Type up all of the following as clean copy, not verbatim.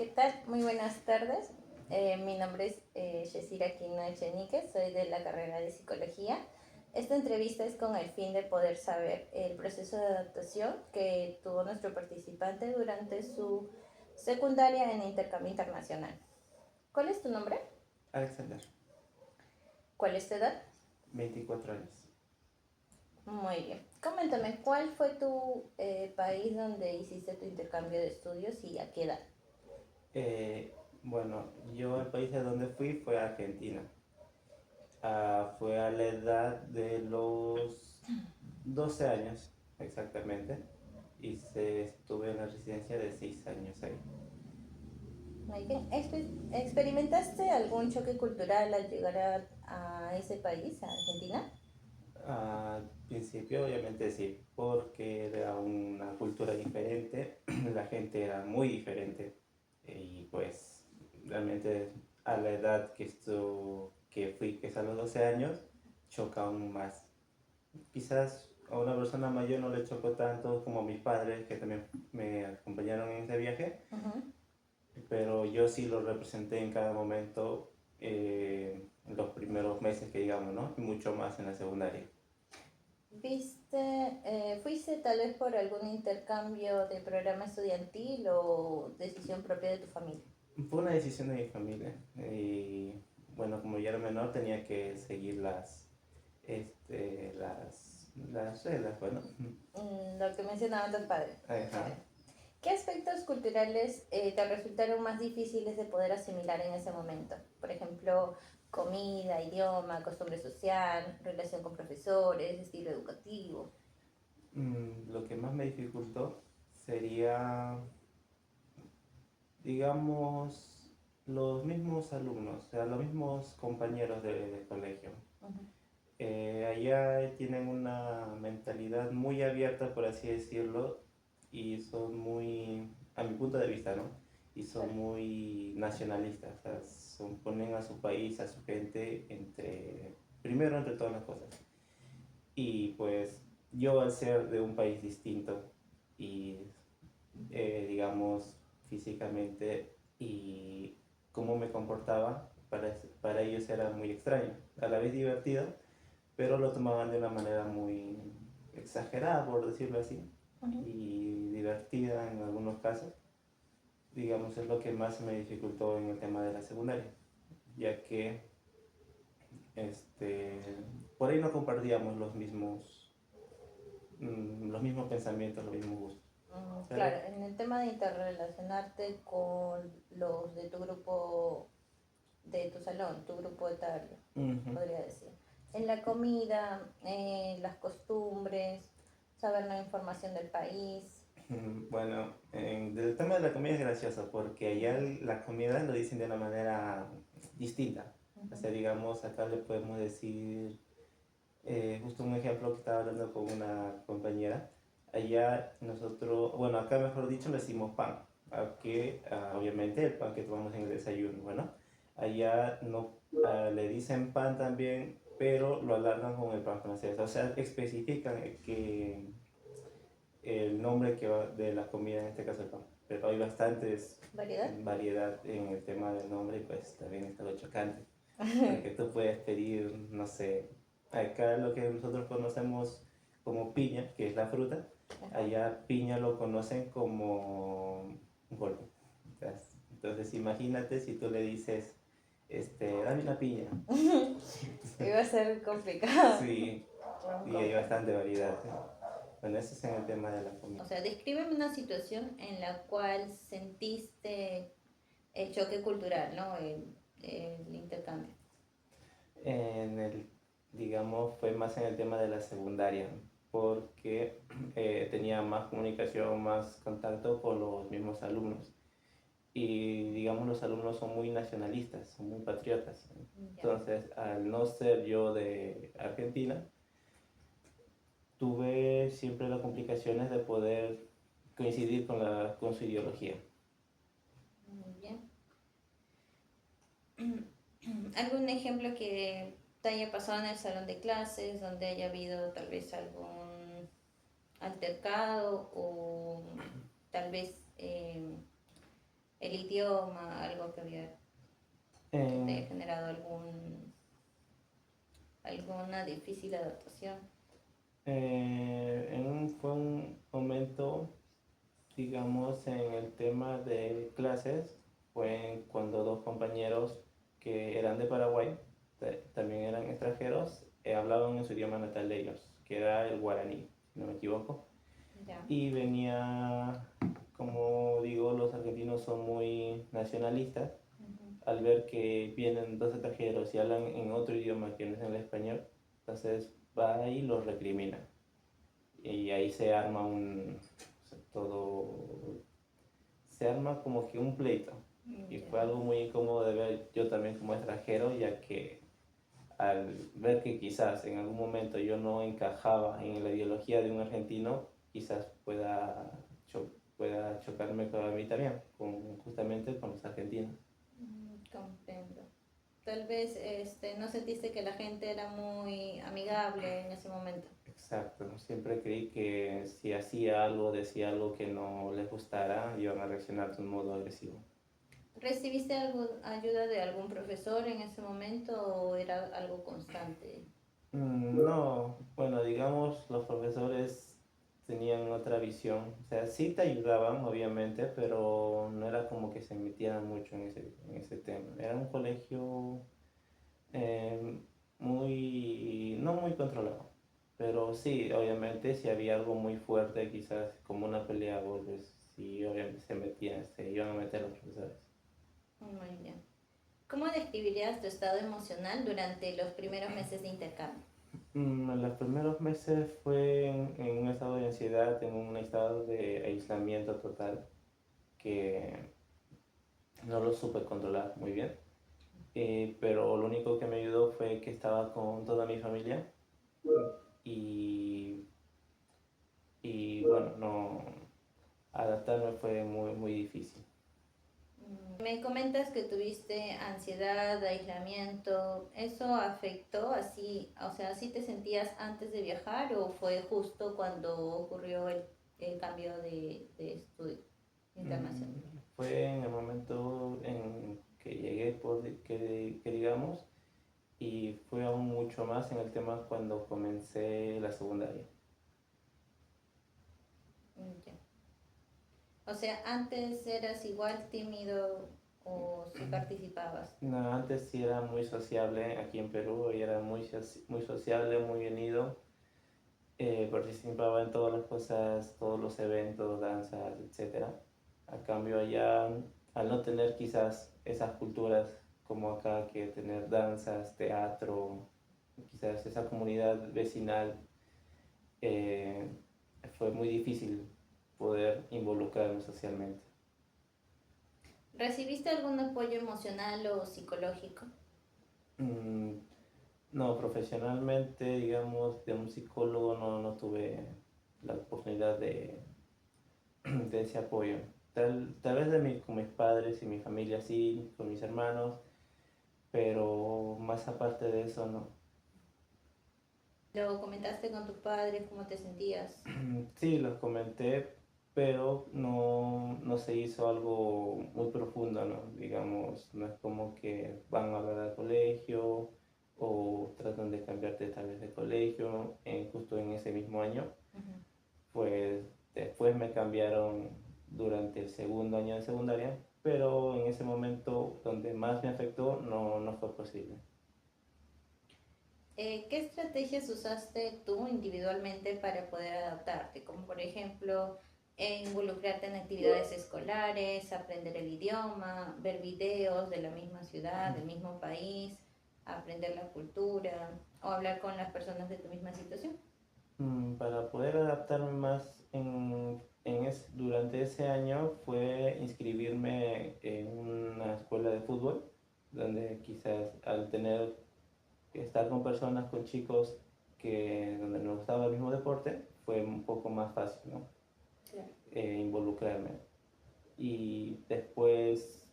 ¿qué tal? Muy buenas tardes. Mi nombre es Yesira Quino Echenique, soy de la carrera de Psicología. Esta entrevista es con el fin de poder saber el proceso de adaptación que tuvo nuestro participante durante su secundaria en intercambio internacional. ¿Cuál es tu nombre? Alexander, ¿Cuál es tu edad? 24 años. Muy bien. Coméntame, ¿cuál fue tu país donde hiciste tu intercambio de estudios y a qué edad? Bueno, yo el país a donde fui fue Argentina. Fue a la edad de los 12 años, exactamente. Estuve en la residencia de 6 años ahí. Muy bien. ¿Experimentaste algún choque cultural al llegar a ese país, a Argentina? Al principio, obviamente sí, porque era una cultura diferente, la gente era muy diferente. Y pues, realmente a la edad que fui, que es a los 12 años, choca aún más. Quizás a una persona mayor no le chocó tanto como a mis padres, que también me acompañaron en ese viaje, Ujú. pero yo sí lo representé en cada momento, en los primeros meses que digamos, ¿no? Y mucho más en la secundaria. ¿Fuiste tal vez por algún intercambio de programa estudiantil o decisión propia de tu familia? Fue una decisión de mi familia y bueno, como yo era menor tenía que seguir las reglas, bueno. Lo que mencionaban tus padres. Ajá. Claro. ¿Qué aspectos culturales te resultaron más difíciles de poder asimilar en ese momento? Por ejemplo, comida, idioma, costumbre social, relación con profesores, estilo educativo. Lo que más me dificultó sería, digamos, los mismos alumnos, o sea, los mismos compañeros de colegio. Ujú. Allá tienen una mentalidad muy abierta, por así decirlo, y son muy, a mi punto de vista, ¿no? Y son Claro. muy nacionalistas, o sea, ponen a su país, a su gente primero entre todas las cosas. Y pues yo al ser de un país distinto y digamos físicamente y cómo me comportaba, para ellos era muy extraño, a la vez divertido, pero lo tomaban de una manera muy exagerada, por decirlo así, Ujú. y divertida en algunos casos. Digamos, es lo que más me dificultó en el tema de la secundaria, ya que este, por ahí no compartíamos los mismos pensamientos, los mismos gustos. Claro, Pero en el tema de interrelacionarte con los de tu grupo, de tu salón, tu grupo etario, ujú. podría decir. En la comida, las costumbres, saber la información del país. Bueno, el tema de la comida es gracioso porque allá la comida lo dicen de una manera distinta. O Ujú. sea, digamos, acá le podemos decir, justo un ejemplo que estaba hablando con una compañera. Allá nosotros, bueno, acá mejor dicho le decimos pan, que obviamente el pan que tomamos en el desayuno. Bueno, allá no, le dicen pan también, pero lo alargan con el pan francés. O sea, especifican que el nombre que va de la comida, en este caso el pan. Pero hay bastantes ¿Variedad? variedad en el tema del nombre y pues también está lo chocante. Porque tú puedes pedir, no sé, acá lo que nosotros conocemos como piña, que es la fruta, Ajá. allá piña lo conocen como golpe. Entonces imagínate si tú le dices, dame una piña. Iba a ser complicado. Sí, y hay bastante variedad. Bueno, eso es en el tema de la comida. O sea, descríbeme una situación en la cual sentiste el choque cultural, ¿no? El intercambio. En el, digamos, fue más en el tema de la secundaria, porque tenía más comunicación, más contacto con los mismos alumnos. Y digamos, los alumnos son muy nacionalistas, son muy patriotas. Ya. Entonces, al no ser yo de Argentina, tuve siempre las complicaciones de poder coincidir con su ideología. Muy bien. ¿Algún ejemplo que te haya pasado en el salón de clases, donde haya habido tal vez algún altercado o tal vez el idioma, algo que te haya generado alguna difícil adaptación. Fue un momento, digamos, en el tema de clases, fue cuando dos compañeros que eran de Paraguay, también eran extranjeros, hablaban en su idioma natal de ellos, que era el guaraní, si no me equivoco. Ya. Y venía, como digo, los argentinos son muy nacionalistas. Al ver que vienen dos extranjeros y hablan en otro idioma que no es el español, entonces va y los recrimina. Y ahí se arma se arma como que un pleito. Y fue algo muy incómodo de ver yo también como extranjero, ya que al ver que quizás en algún momento yo no encajaba en la ideología de un argentino, quizás pueda chocarme a mí también, justamente con los argentinos. Comprendo. Tal vez no sentiste que la gente era muy amigable en ese momento. Exacto, siempre creí que si hacía algo, decía algo que no les gustara, iban a reaccionar de un modo agresivo. ¿Recibiste ayuda de algún profesor en ese momento o era algo constante? No, bueno, digamos, los profesores tenían otra visión. O sea, sí te ayudaban, obviamente, pero no era como que se metieran mucho en ese tema. Era un colegio eh, no muy controlado. Pero sí, obviamente, si había algo muy fuerte, quizás como una pelea a golpes, sí, obviamente se iban a meter los profesores. Muy bien. ¿Cómo describirías tu estado emocional durante los primeros meses de intercambio? En los primeros meses fue en un estado de ansiedad, en un estado de aislamiento total, que no lo supe controlar muy bien. Pero lo único que me ayudó fue que estaba con toda mi familia y, y bueno, adaptarme fue muy difícil. Me comentas que tuviste ansiedad, aislamiento. ¿Eso afectó así, o sea, así te sentías antes de viajar o fue justo cuando ocurrió el cambio de estudio internacional? Fue en el momento en que llegué, que digamos, y fue aún mucho más en el tema cuando comencé la secundaria. Ya. O sea, antes eras igual tímido o si participabas. No, antes sí era muy sociable aquí en Perú, y era muy sociable, muy unido. Participaba en todas las cosas, todos los eventos, danzas, etcétera. A cambio allá, al no tener quizás esas culturas como acá, que tener danzas, teatro, quizás esa comunidad vecinal, eh, fue muy difícil poder involucrarme socialmente. ¿Recibiste algún apoyo emocional o psicológico? Mm, no, profesionalmente, digamos, de un psicólogo no tuve la oportunidad de ese apoyo. Tal vez con mis padres y mi familia sí, con mis hermanos, pero más aparte de eso no. ¿Lo comentaste con tus padres? ¿Cómo te sentías? Sí, los comenté, pero no se hizo algo muy profundo, ¿no? Digamos, no es como que van a hablar al colegio o tratan de cambiarte tal vez de colegio justo en ese mismo año. Ujú. Pues después me cambiaron durante el segundo año de secundaria, pero en ese momento donde más me afectó no fue posible. ¿Qué estrategias usaste tú individualmente para poder adaptarte? Como por ejemplo, involucrarte en actividades escolares, aprender el idioma, ver videos de la misma ciudad, del mismo país, aprender la cultura o hablar con las personas de tu misma situación. Para poder adaptarme más durante ese año fue inscribirme en una escuela de fútbol, donde quizás al tener que estar con personas, con chicos donde nos gustaba el mismo deporte, fue un poco más fácil, ¿no? Claro. Involucrarme. Y después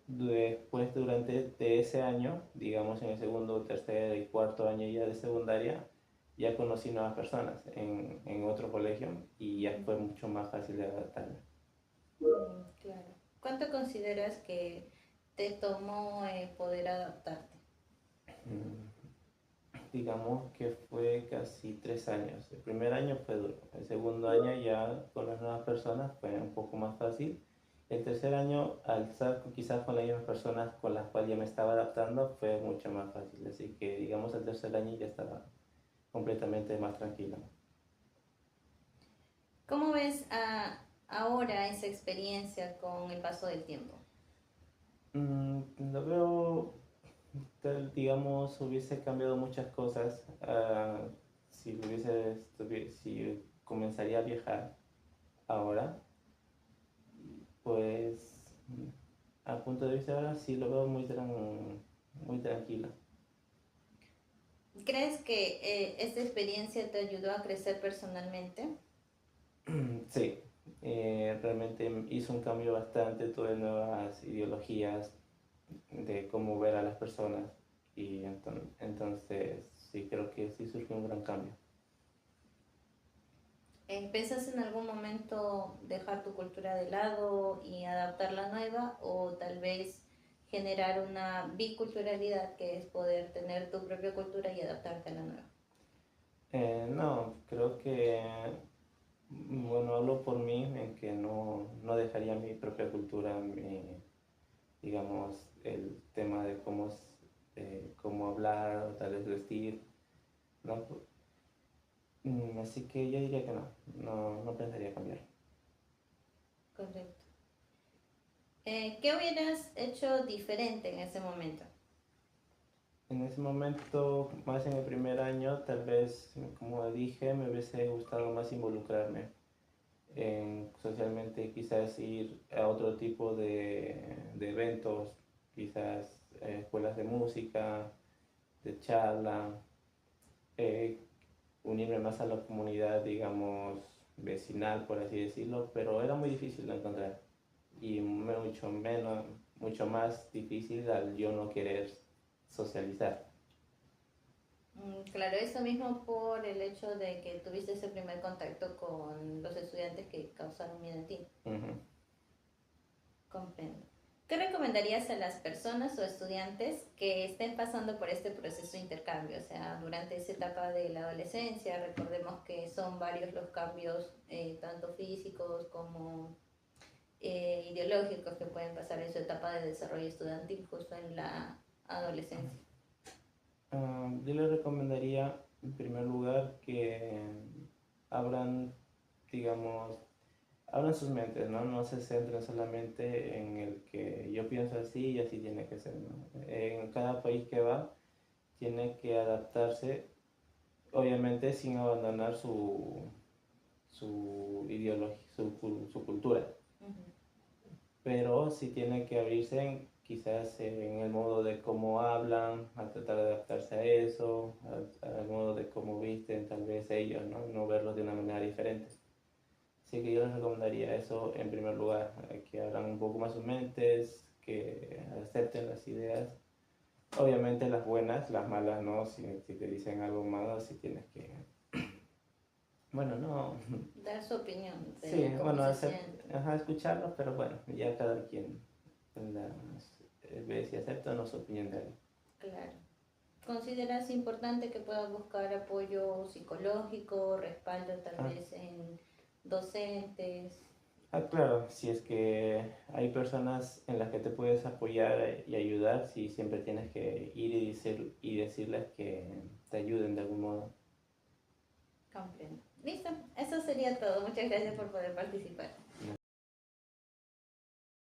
de ese año, digamos en el segundo, tercer y cuarto año ya de secundaria, ya conocí nuevas personas en otro colegio y ya fue mucho más fácil de adaptarme. Claro. ¿Cuánto consideras que te tomó poder adaptarte? Digamos que fue casi 3 años. El primer año fue duro. El segundo año ya con las nuevas personas fue un poco más fácil. El tercer año, al estar quizás con las mismas personas con las cuales ya me estaba adaptando, fue mucho más fácil. Así que, digamos, el tercer año ya estaba completamente más tranquilo. ¿Cómo ves ahora esa experiencia con el paso del tiempo? Lo veo, digamos, hubiese cambiado muchas cosas si si comenzaría a viajar ahora, pues a punto de vista ahora sí lo veo muy tranquilo. ¿Crees que esta experiencia te ayudó a crecer personalmente? Sí, realmente hizo un cambio bastante, tuve nuevas ideologías de cómo ver a las personas y entonces sí creo que sí surgió un gran cambio. ¿Pensás en algún momento dejar tu cultura de lado y adaptar la nueva o tal vez generar una biculturalidad que es poder tener tu propia cultura y adaptarte a la nueva? No, creo que, bueno, hablo por mí en que no dejaría mi propia cultura, digamos, el tema de cómo hablar o tal vez vestir, ¿no? Así que yo diría que no pensaría cambiar. Correcto. ¿Qué hubieras hecho diferente en ese momento? En ese momento, más en el primer año, tal vez, como dije, me hubiese gustado más involucrarme socialmente, quizás ir a otro tipo de eventos, quizás escuelas de música, de charla, eh, unirme más a la comunidad, digamos, vecinal, por así decirlo, pero era muy difícil de encontrar y mucho más difícil al yo no querer socializar. Claro, eso mismo por el hecho de que tuviste ese primer contacto con los estudiantes que causaron miedo en ti. Ujú. Comprendo. ¿Qué recomendarías a las personas o estudiantes que estén pasando por este proceso de intercambio? O sea, durante esa etapa de la adolescencia, recordemos que son varios los cambios, tanto físicos como ideológicos que pueden pasar en su etapa de desarrollo estudiantil justo en la adolescencia. Yo les recomendaría, en primer lugar, que abran, digamos, abran sus mentes, ¿no? No se centren solamente en el que yo pienso así y así tiene que ser, ¿no? En cada país que va, tiene que adaptarse, obviamente sin abandonar su ideología, su cultura, Ujú. pero sí tiene que abrirse quizás en el modo de cómo hablan, a tratar de adaptarse a eso, al modo de cómo visten tal vez ellos, ¿no? No verlos de una manera diferente. Así que yo les recomendaría eso en primer lugar, que abran un poco más sus mentes, que acepten las ideas. Obviamente las buenas, las malas no, si te dicen algo malo, si tienes que... Bueno, no... Dar su opinión Sí, de cómo bueno, se siente. ajá, escucharlos, pero bueno, ya cada quien ve si acepta o no su opinión de él. Claro. ¿Consideras importante que puedas buscar apoyo psicológico, respaldo tal Ah, vez en docentes? claro, si es que hay personas en las que te puedes apoyar y ayudar, si siempre tienes que ir y decirles que te ayuden de algún modo. Comprendo. Listo, eso sería todo. Muchas gracias por poder participar.